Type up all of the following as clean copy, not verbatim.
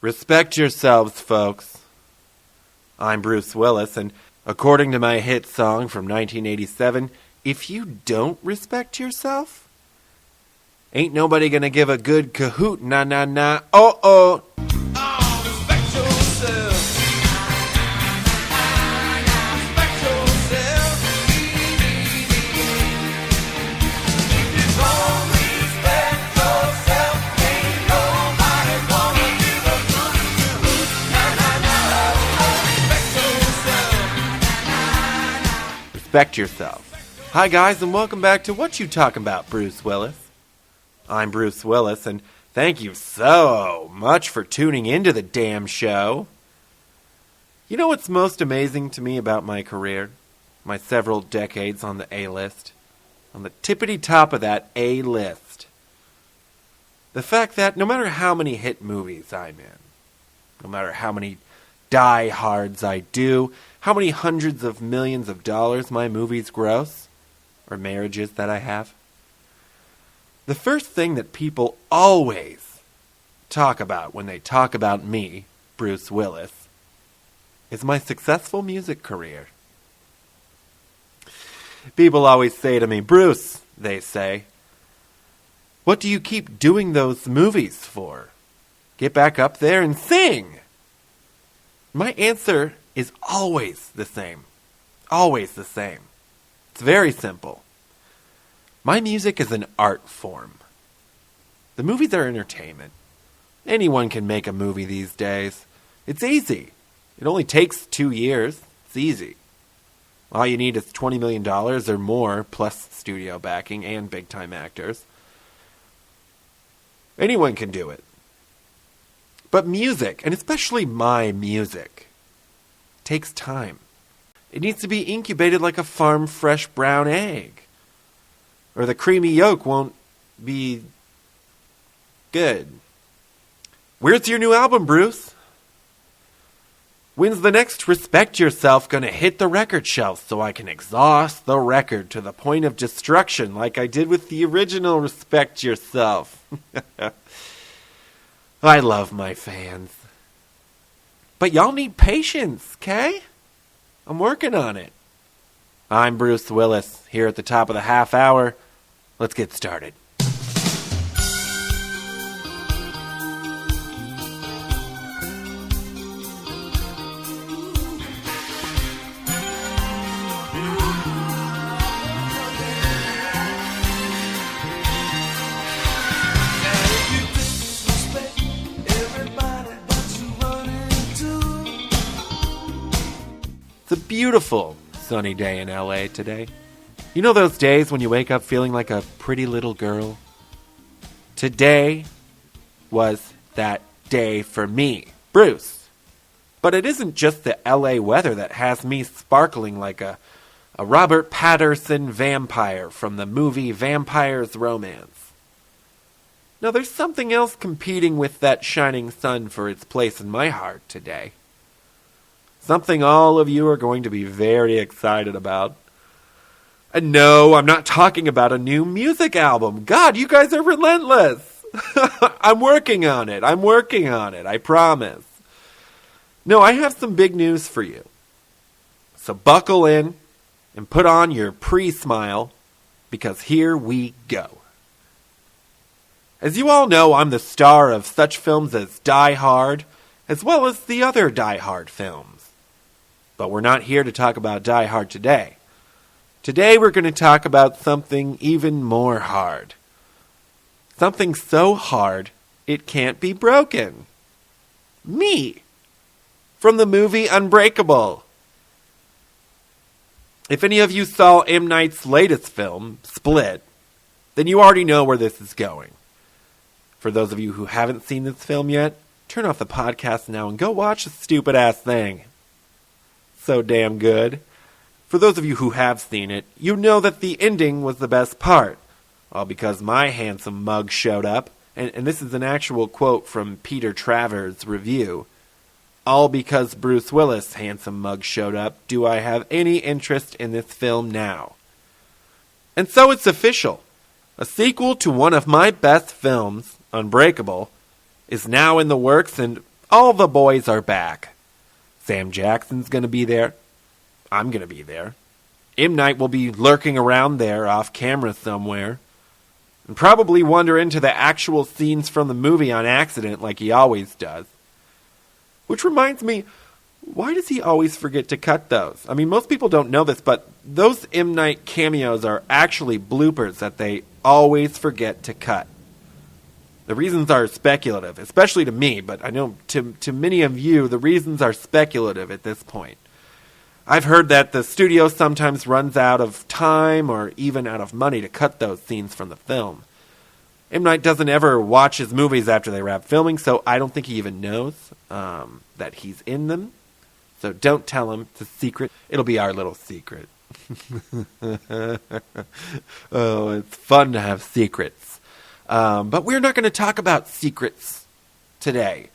Respect yourselves, folks. I'm Bruce Willis, and according to my hit song from 1987, if you don't respect yourself, ain't nobody gonna give a good cahoot, na-na-na, oh-oh. Respect yourself. Respect yourself. If you don't respect yourself, ain't nobody gonna give a good cahoot. Respect yourself. Respect yourself. Hi guys, and welcome back to Whatchu Talkin About, Bruce Willis. I'm Bruce Willis, and thank you so much for tuning into the damn show. You know what's most amazing to me about my career? My several decades on the A-list. On the tippity top of that A-list. The fact that no matter how many hit movies I'm in, no matter how many die-hards I do, how many hundreds of millions of dollars my movies gross, or marriages that I have, the first thing that people always talk about when they talk about me, Bruce Willis, is my successful music career. People always say to me, Bruce, they say, what do you keep doing those movies for? Get back up there and sing! My answer is always the same. Always the same. It's very simple. My music is an art form. The movies are entertainment. Anyone can make a movie these days. It's easy. It only takes 2 years. It's easy. All you need is $20 million or more, plus studio backing and big-time actors. Anyone can do it. But music, and especially my music, takes time. It needs to be incubated like a farm-fresh brown egg. Or the creamy yolk won't be good. Where's your new album, Bruce? When's the next Respect Yourself gonna hit the record shelf so I can exhaust the record to the point of destruction like I did with the original Respect Yourself? I love my fans. But y'all need patience, 'kay? I'm working on it. I'm Bruce Willis, here at the top of the half hour. Let's get started. It's a beautiful sunny day in LA today. You know those days when you wake up feeling like a pretty little girl? Today was that day for me, Bruce. But it isn't just the LA weather that has me sparkling like a Robert Pattinson vampire from the movie Vampire's Romance. No, there's something else competing with that shining sun for its place in my heart today. Something all of you are going to be very excited about. And no, I'm not talking about a new music album. God, you guys are relentless. I'm working on it, I promise. No, I have some big news for you. So buckle in and put on your pre-smile, because here we go. As you all know, I'm the star of such films as Die Hard, as well as the other Die Hard films. But we're not here to talk about Die Hard today. Today we're going to talk about something even more hard. Something so hard it can't be broken. Me. From the movie Unbreakable. If any of you saw M. Night's latest film, Split, then you already know where this is going. For those of you who haven't seen this film yet, turn off the podcast now and go watch the stupid-ass thing. So damn good. For those of you who have seen it, you know that the ending was the best part. All because my handsome mug showed up, and this is an actual quote from Peter Travers' review. All because Bruce Willis' handsome mug showed up, do I have any interest in this film now? And so it's official. A sequel to one of my best films, Unbreakable, is now in the works, and All the boys are back. Sam Jackson's going to be there. I'm going to be there. M. Night will be lurking around there off camera somewhere. And probably wander into the actual scenes from the movie on accident like he always does. Which reminds me, why does he always forget to cut those? I mean, most people don't know this, but those M. Night cameos are actually bloopers that they always forget to cut. The reasons are speculative, especially to me, but I know to many of you, the reasons are speculative at this point. I've heard that the studio sometimes runs out of time or even out of money to cut those scenes from the film. M. Night doesn't ever watch his movies after they wrap filming, so I don't think he even knows that he's in them. So don't tell him. It's a secret. It'll be our little secret. Oh, it's fun to have secrets. But we're not going to talk about secrets today.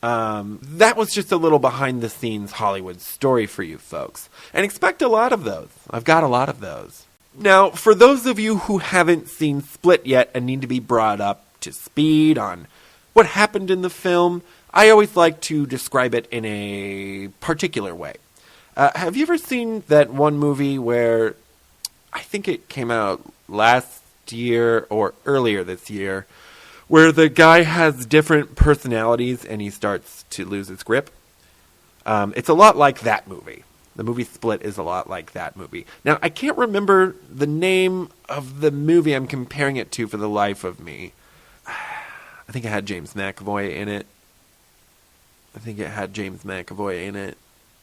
That was just a little behind-the-scenes Hollywood story for you folks. And expect a lot of those. I've got a lot of those. Now, for those of you who haven't seen Split yet and need to be brought up to speed on what happened in the film, I always like to describe it in a particular way. Have you ever seen that one movie where, I think it came out last year or earlier this year, where the guy has different personalities and he starts to lose his grip? It's a lot like that movie. The movie Split is a lot like that movie. Now, I can't remember the name of the movie I'm comparing it to for the life of me. I think it had James McAvoy in it.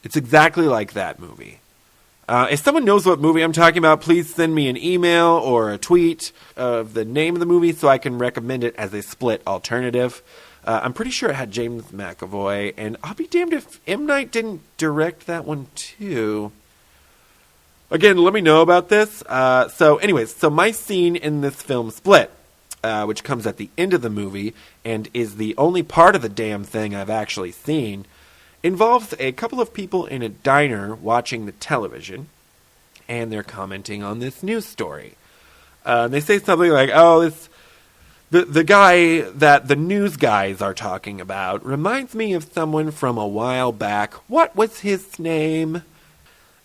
It's exactly like that movie. If someone knows what movie I'm talking about, please send me an email or a tweet of the name of the movie so I can recommend it as a Split alternative. I'm pretty sure it had James McAvoy, and I'll be damned if M. Night didn't direct that one too. Again, let me know about this. So my scene in this film Split, which comes at the end of the movie and is the only part of the damn thing I've actually seen, involves a couple of people in a diner watching the television, and they're commenting on this news story. They say something like, the guy that the news guys are talking about reminds me of someone from a while back. What was his name?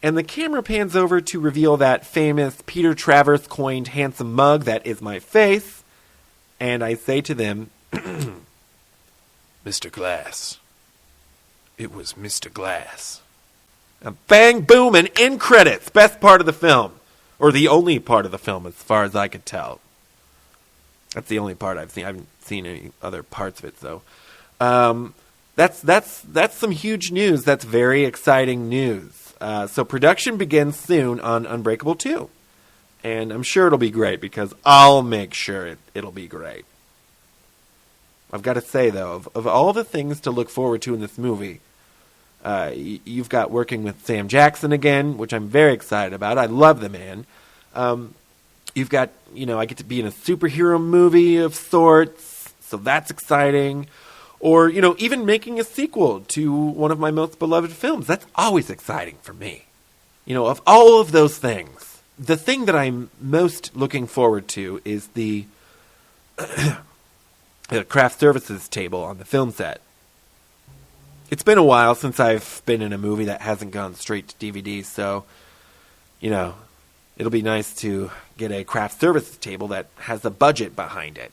And the camera pans over to reveal that famous Peter Travers coined handsome mug that is my face. And I say to them, Mr. Glass. It was Mr. Glass. And bang, boom, and end credits. Best part of the film. Or the only part of the film, as far as I could tell. That's the only part I've seen. I haven't seen any other parts of it, though. That's some huge news. That's very exciting news. So production begins soon on Unbreakable 2. And I'm sure it'll be great, because I'll make sure it'll be great. I've got to say, though, of all the things to look forward to in this movie, you've got working with Sam Jackson again, which I'm very excited about. I love the man. You've got, I get to be in a superhero movie of sorts, so that's exciting. Or, even making a sequel to one of my most beloved films. That's always exciting for me. Of all of those things, the thing that I'm most looking forward to is the craft services table on the film set. It's been a while since I've been in a movie that hasn't gone straight to DVD, so, it'll be nice to get a craft services table that has a budget behind it.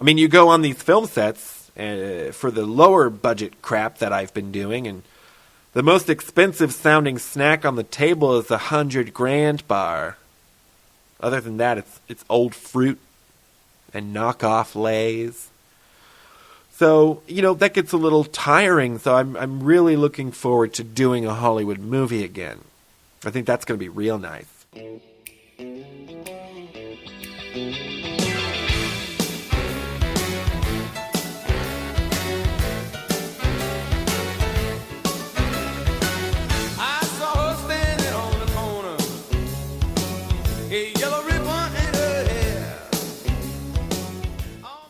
I mean, you go on these film sets for the lower budget crap that I've been doing, and the most expensive sounding snack on the table is $100,000 bar. Other than that, it's old fruit and knockoff Lays. So, that gets a little tiring, so I'm really looking forward to doing a Hollywood movie again. I think that's going to be real nice. I saw her standing on the corner, a yellow ribbon in her hair.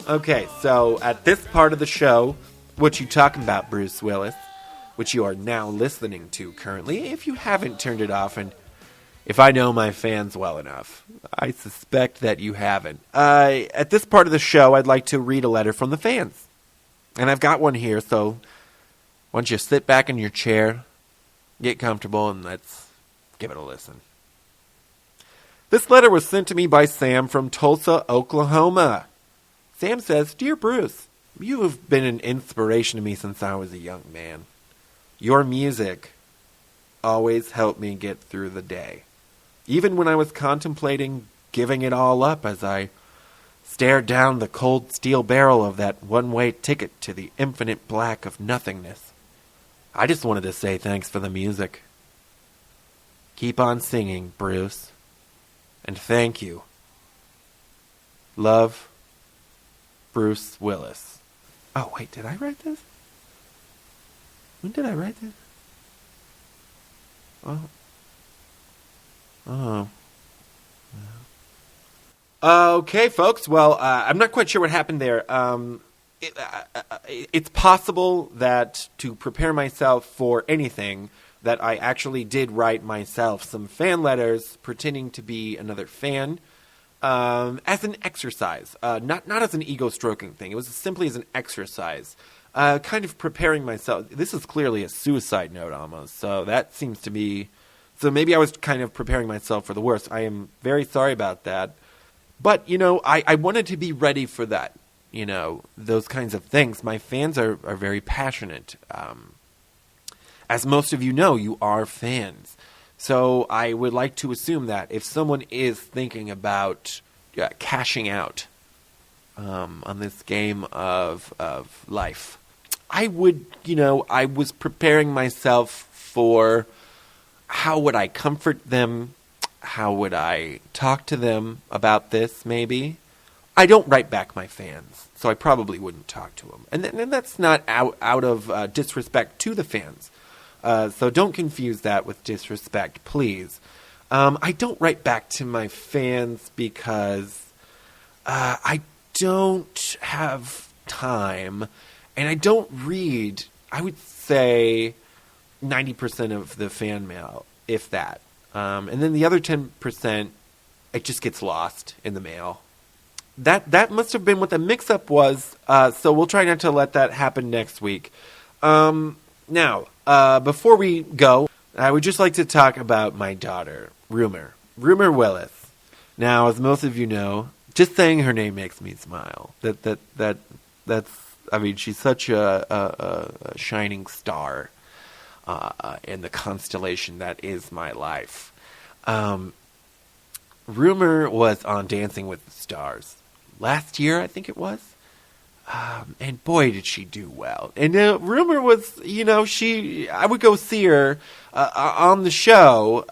Okay, so at this part of the show, What You Talking About, Bruce Willis, which you are now listening to currently, if you haven't turned it off, and if I know my fans well enough, I suspect that you haven't. At this part of the show, I'd like to read a letter from the fans. And I've got one here, so why don't you sit back in your chair, get comfortable, and let's give it a listen. This letter was sent to me by Sam from Tulsa, Oklahoma. Sam says, "Dear Bruce, you have been an inspiration to me since I was a young man. Your music always helped me get through the day, even when I was contemplating giving it all up as I stared down the cold steel barrel of that one-way ticket to the infinite black of nothingness. I just wanted to say thanks for the music. Keep on singing, Bruce. And thank you. Love, Bruce Willis." Oh, wait, did I write this? When did I write this? Oh. Okay, folks. Well, I'm not quite sure what happened there. It's possible that to prepare myself for anything, that I actually did write myself some fan letters pretending to be another fan as an exercise, not as an ego-stroking thing. It was simply as an exercise, kind of preparing myself. This is clearly a suicide note almost, so that seems to be... So maybe I was kind of preparing myself for the worst. I am very sorry about that. But, I wanted to be ready for that, those kinds of things. My fans are very passionate. As most of you know, you are fans. So I would like to assume that if someone is thinking about cashing out on this game of life, I would, I was preparing myself for how would I comfort them, how would I talk to them about this, maybe. I don't write back my fans, so I probably wouldn't talk to them. And that's not out of disrespect to the fans. So don't confuse that with disrespect, please. I don't write back to my fans because I don't have time, and I don't read, I would say, 90% of the fan mail, if that. And then the other 10%, it just gets lost in the mail. That must have been what the mix-up was, so we'll try not to let that happen next week. Now, before we go, I would just like to talk about my daughter, Rumor Willis. Now, as most of you know, just saying her name makes me smile. She's such a shining star in the constellation that is my life. Rumor was on Dancing with the Stars last year, I think it was. And boy, did she do well. And Rumor was, I would go see her on the show,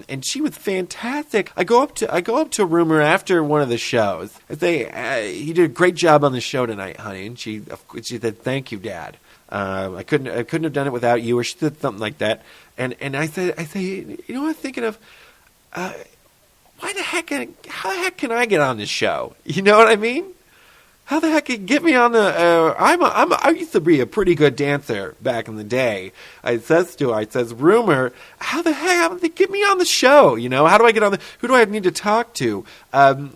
and she was fantastic. I go up to Rumor after one of the shows. I say, "You did a great job on the show tonight, honey." And she said, "Thank you, Dad. I couldn't have done it without you," or she said something like that. And I say, I'm thinking of, how the heck can I get on this show? You know what I mean? How the heck can you get me on the? I used to be a pretty good dancer back in the day. I says, "Rumor, how the heck they get me on the show? How do I get on the? Who do I need to talk to? Do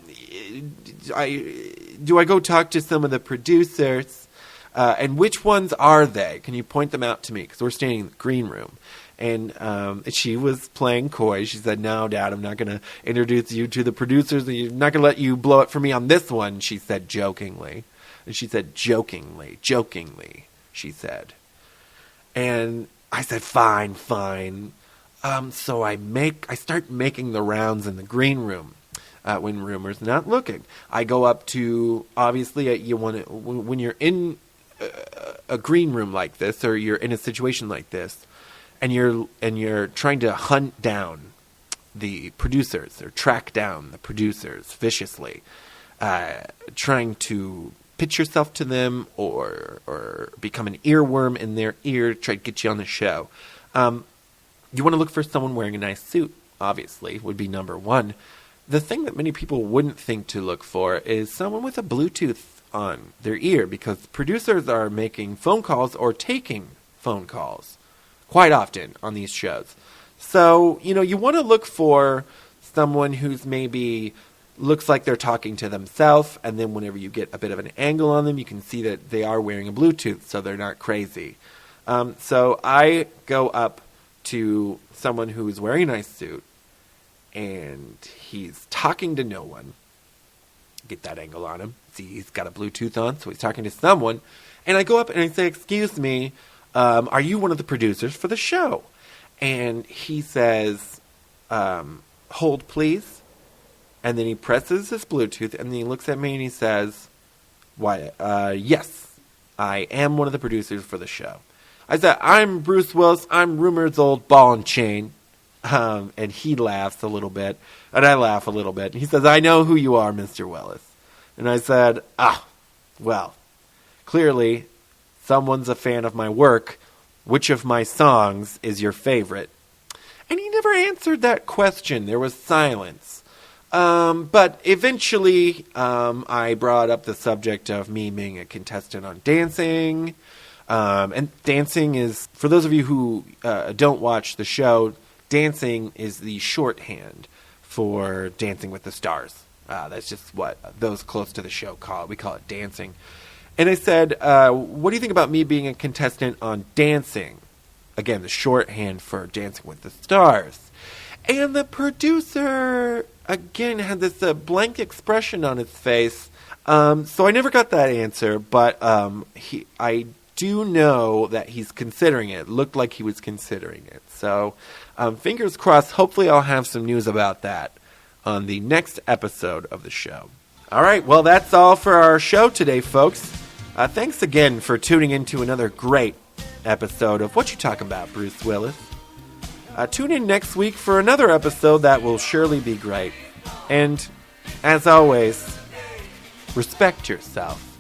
I go talk to some of the producers? And which ones are they? Can you point them out to me? Because we're standing in the green room." And she was playing coy. She said, "No, Dad, I'm not going to introduce you to the producers. I'm not going to let you blow it for me on this one," she said jokingly. And she said, jokingly, she said. And I said, fine. So I start making the rounds in the green room when Rumor's not looking. I go up to, obviously, when you're in a green room like this, or you're in a situation like this, and you're trying to hunt down the producers, or track down the producers viciously, trying to pitch yourself to them or become an earworm in their ear to try to get you on the show. You want to look for someone wearing a nice suit, obviously, would be number one. The thing that many people wouldn't think to look for is someone with a Bluetooth on their ear, because producers are making phone calls or taking phone calls quite often on these shows. So, you want to look for someone who's maybe looks like they're talking to themselves, and then whenever you get a bit of an angle on them, you can see that they are wearing a Bluetooth, so they're not crazy. So I go up to someone who's wearing a nice suit, and he's talking to no one. Get that angle on him. See, he's got a Bluetooth on, so he's talking to someone. And I go up and I say, "Excuse me, are you one of the producers for the show?" And he says, "Hold, please." And then he presses his Bluetooth, and then he looks at me and he says, "Why, yes, I am one of the producers for the show." I said, "I'm Bruce Willis. I'm Rumor's old ball and chain." And he laughs a little bit, and I laugh a little bit. And he says, "I know who you are, Mr. Willis." And I said, well, clearly someone's a fan of my work. Which of my songs is your favorite?" And he never answered that question. There was silence. But eventually, I brought up the subject of me being a contestant on Dancing. And Dancing is, for those of you who don't watch the show, Dancing is the shorthand for Dancing with the Stars. That's just what those close to the show call it. We call it Dancing. And I said, what do you think about me being a contestant on Dancing? Again, the shorthand for Dancing with the Stars. And the producer, again, had this blank expression on his face. So I never got that answer, but I do know that he's considering it. It looked like he was considering it. So fingers crossed, hopefully I'll have some news about that on the next episode of the show. All right, well, that's all for our show today, folks. Thanks again for tuning in to another great episode of What You Talking About, Bruce Willis. Tune in next week for another episode that will surely be great. And, as always, respect yourself.